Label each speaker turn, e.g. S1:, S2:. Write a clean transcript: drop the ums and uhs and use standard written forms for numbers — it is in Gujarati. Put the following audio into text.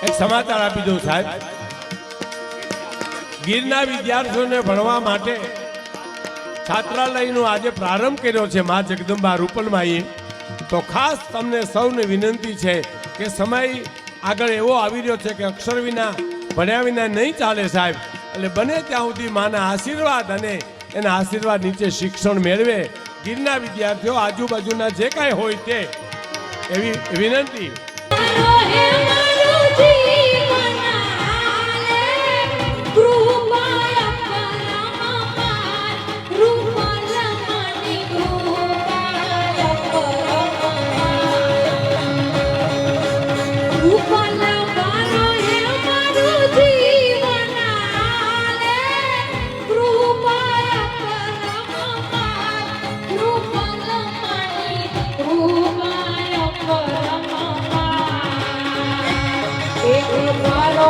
S1: એક સમાચાર આપી દઉં સાહેબ, ગીરના વિદ્યાર્થીઓને ભણવા માટે છાત્રાલયનો આજે પ્રારંભ કર્યો છે મા જગદંબા રૂપલમાઈએ. તો ખાસ તમને સૌને વિનંતી છે કે સમય આગળ એવો આવી રહ્યો છે કે અક્ષર વિના ભણ્યા વિના નહીં ચાલે સાહેબ. એટલે બને ત્યાં સુધી માના આશીર્વાદ અને એના આશીર્વાદ નીચે શિક્ષણ મેળવે ગીરના વિદ્યાર્થીઓ, આજુબાજુના જે કાંઈ હોય તે એવી વિનંતી.
S2: એક મારો